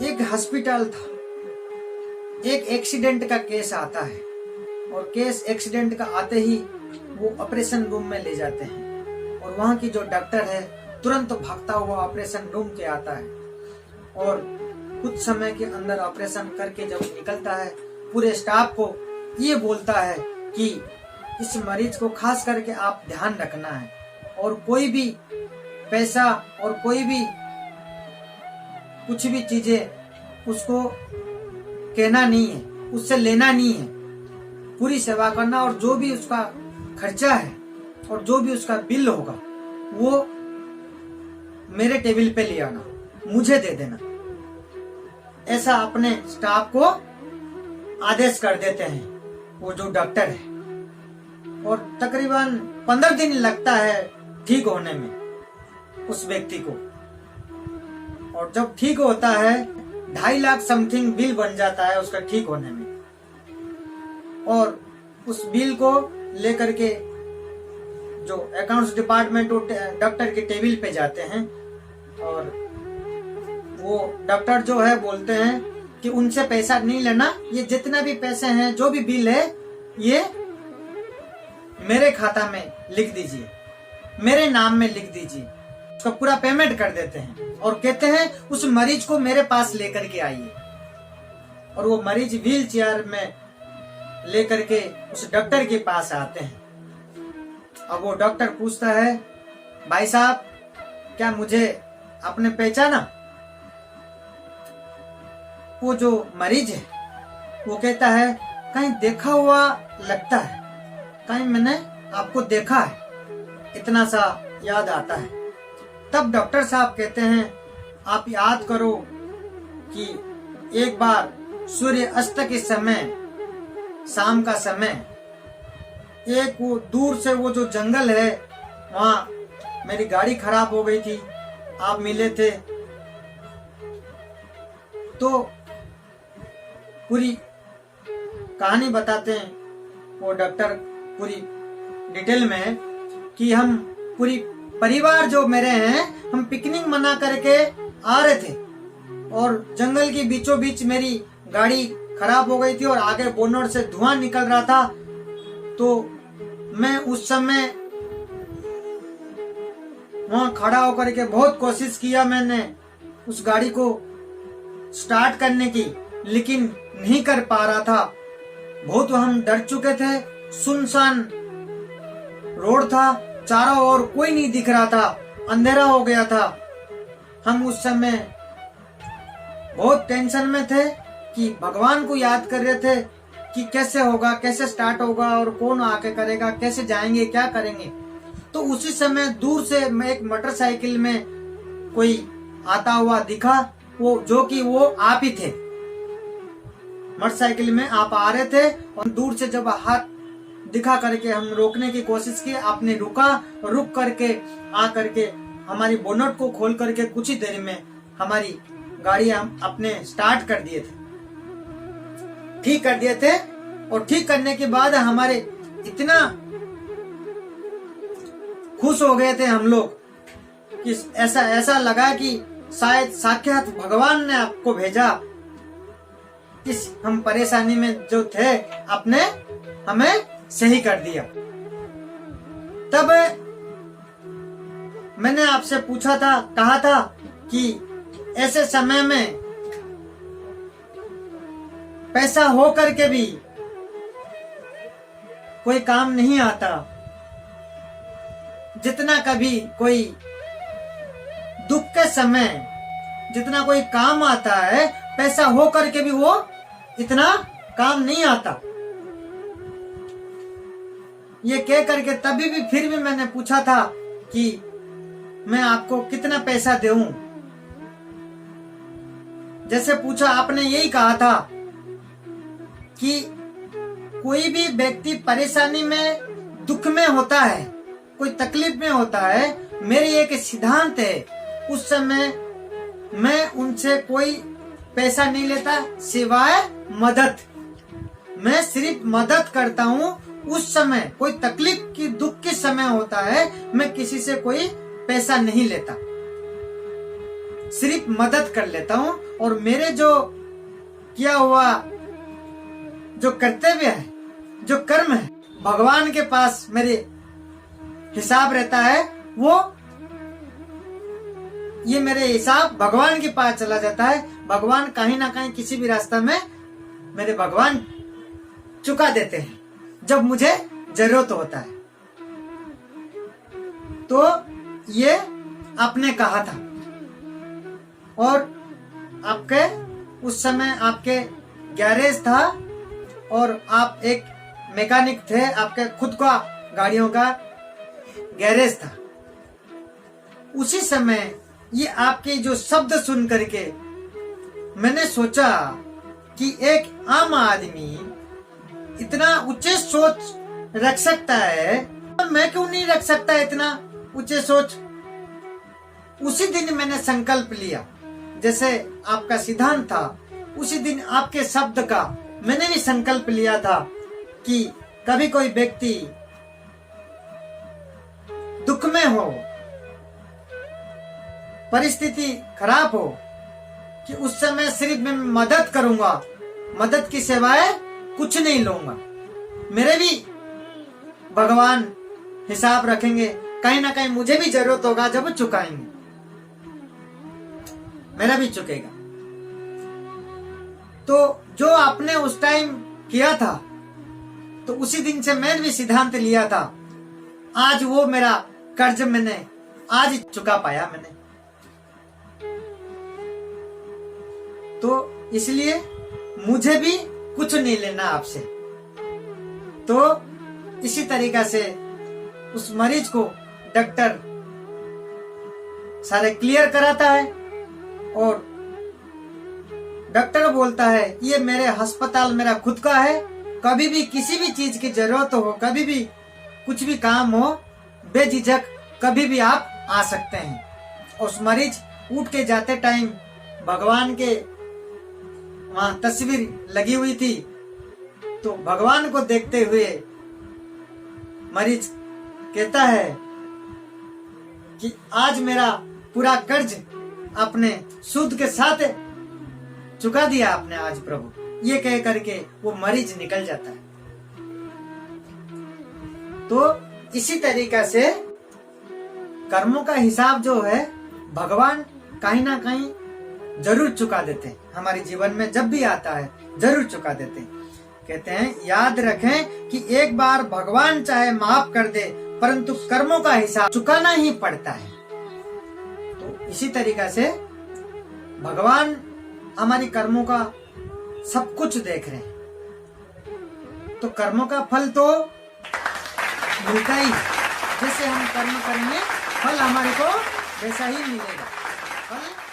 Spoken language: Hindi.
एक हॉस्पिटल था। एक एक्सीडेंट का केस आता है और केस एक्सीडेंट का आते ही वो ऑपरेशन रूम में ले जाते हैं और वहां की जो डॉक्टर है तुरंत भागता हुआ ऑपरेशन रूम के आता है और कुछ समय के अंदर ऑपरेशन करके जब निकलता है पूरे स्टाफ को ये बोलता है कि इस मरीज को खास करके आप ध्यान रखना है और कोई भी पैसा और कोई भी कुछ भी चीजें उसको कहना नहीं है, उससे लेना नहीं है, पूरी सेवा करना और जो भी उसका खर्चा है और जो भी उसका बिल होगा वो मेरे टेबल पे ले आना, मुझे दे देना। ऐसा अपने स्टाफ को आदेश कर देते हैं वो जो डॉक्टर है और तकरीबन 15 दिन लगता है ठीक होने में उस व्यक्ति को। और जब ठीक होता है 2.5 लाख समथिंग बिल बन जाता है उसका ठीक होने में और उस बिल को लेकर के जो अकाउंट्स डिपार्टमेंट डॉक्टर के टेबल पे जाते हैं और वो डॉक्टर जो है बोलते हैं कि उनसे पैसा नहीं लेना, ये जितना भी पैसे हैं जो भी बिल है ये मेरे खाता में लिख दीजिए, मेरे नाम में लिख दीजिए। उसका पूरा पेमेंट कर देते हैं और कहते हैं उस मरीज को मेरे पास लेकर के आइए और वो मरीज व्हील चेयर में लेकर के उस डॉक्टर के पास आते हैं। अब वो डॉक्टर पूछता है, भाई साहब क्या मुझे आपने पहचाना? वो जो मरीज है वो कहता है कहीं देखा हुआ लगता है, कहीं मैंने आपको देखा है, इतना सा याद आता है। तब डॉक्टर साहब कहते हैं आप याद करो कि एक बार सूर्य अस्त के समय, शाम का समय, एक वो दूर से वो जो जंगल है वहां मेरी गाड़ी खराब हो गई थी, आप मिले थे। तो पूरी कहानी बताते हैं वो डॉक्टर पूरी डिटेल में कि हम पूरी परिवार जो मेरे हैं हम पिकनिक मना करके आ रहे थे और जंगल के बीचों बीच मेरी गाड़ी खराब हो गई थी और आगे बोनट से धुआं निकल रहा था। तो मैं उस समय वहां खड़ा होकर के बहुत कोशिश किया मैंने उस गाड़ी को स्टार्ट करने की, लेकिन नहीं कर पा रहा था। बहुत हम डर चुके थे, सुनसान रोड था, चारों ओर कोई नहीं दिख रहा था, अंधेरा हो गया था। हम उस समय बहुत टेंशन में थे कि भगवान को याद कर रहे थे कि कैसे होगा, कैसे स्टार्ट होगा और कौन आके करेगा, कैसे जाएंगे, क्या करेंगे। तो उसी समय दूर से मैं एक मोटरसाइकिल में कोई आता हुआ दिखा, वो जो कि वो आप ही थे। मोटरसाइकिल में आप आ रहे थे और दूर से जब हाथ दिखा करके हम रोकने की कोशिश की, आपने रुका, रुक करके आ करके हमारी बोनट को खोल करके कुछ ही देर में हमारी गाड़ी हम अपने स्टार्ट कर दिए थे, ठीक कर दिए थे। और ठीक करने के बाद हमारे इतना खुश हो गए थे हम लोग कि ऐसा लगा कि शायद साक्षात भगवान ने आपको भेजा। इस हम परेशानी में जो थे आपने हमें सही कर दिया। तब मैंने आपसे पूछा था, कहा था कि ऐसे समय में पैसा हो करके भी कोई काम नहीं आता। जितना कभी कोई दुख के समय जितना कोई काम आता है, पैसा हो करके भी वो इतना काम नहीं आता। ये कह करके तभी भी फिर भी मैंने पूछा था कि मैं आपको कितना पैसा दूं। जैसे पूछा आपने यही कहा था कि कोई भी व्यक्ति परेशानी में, दुख में होता है, कोई तकलीफ में होता है, मेरी एक सिद्धांत है, उस समय मैं उनसे कोई पैसा नहीं लेता सिवाय मदद। मैं सिर्फ मदद करता हूँ। उस समय कोई तकलीफ की, दुख के समय होता है, मैं किसी से कोई पैसा नहीं लेता, सिर्फ मदद कर लेता हूँ और मेरे जो किया हुआ जो कर्तव्य है, जो कर्म है, भगवान के पास मेरे हिसाब रहता है, वो ये मेरे हिसाब भगवान के पास चला जाता है। भगवान कहीं ना कहीं किसी भी रास्ता में मेरे भगवान चुका देते हैं जब मुझे जरूरत होता है। तो ये आपने कहा था, और आपके उस समय आपके गैरेज था और आप एक मैकेनिक थे, आपके खुद का गाड़ियों का गैरेज था। उसी समय ये आपके जो शब्द सुन करके मैंने सोचा कि एक आम आदमी इतना ऊंचे सोच रख सकता है, मैं क्यों नहीं रख सकता इतना ऊंचे सोच। उसी दिन मैंने संकल्प लिया, जैसे आपका सिद्धांत था, उसी दिन आपके शब्द का मैंने भी संकल्प लिया था कि कभी कोई व्यक्ति दुख में हो, परिस्थिति खराब हो, कि उस समय सिर्फ मैं मदद करूंगा, मदद की सिवाय कुछ नहीं लूंगा। मेरे भी भगवान हिसाब रखेंगे, कहीं ना कहीं मुझे भी जरूरत होगा जब चुकाएंगे, मेरा भी चुकेगा। तो जो आपने उस टाइम किया था, तो उसी दिन से मैंने भी सिद्धांत लिया था। आज वो मेरा कर्ज मैंने आज चुका पाया मैंने। तो इसलिए मुझे भी कुछ नहीं लेना आपसे। तो इसी तरीका से उस मरीज को डॉक्टर सारे क्लियर कराता है और डॉक्टर बोलता है ये मेरे अस्पताल मेरा खुद का है, कभी भी किसी भी चीज की जरूरत हो, कभी भी कुछ भी काम हो, बेझिझक कभी भी आप आ सकते हैं। उस मरीज उठ के जाते टाइम भगवान के वहां तस्वीर लगी हुई थी, तो भगवान को देखते हुए मरीज कहता है कि आज मेरा पूरा कर्ज आपने सूद के साथ चुका दिया आपने आज प्रभु। ये कह करके वो मरीज निकल जाता है। तो इसी तरीका से कर्मों का हिसाब जो है भगवान कहीं ना कहीं जरूर चुका देते हैं, हमारे जीवन में जब भी आता है जरूर चुका देते हैं। कहते हैं याद रखें कि एक बार भगवान चाहे माफ कर दे, परंतु कर्मों का हिसाब चुकाना ही पड़ता है। तो इसी तरीका से भगवान हमारी कर्मों का सब कुछ देख रहे हैं। तो कर्मों का फल तो मिलता ही, जैसे हम कर्म करेंगे फल हमारे को वैसा ही मिलेगा। फल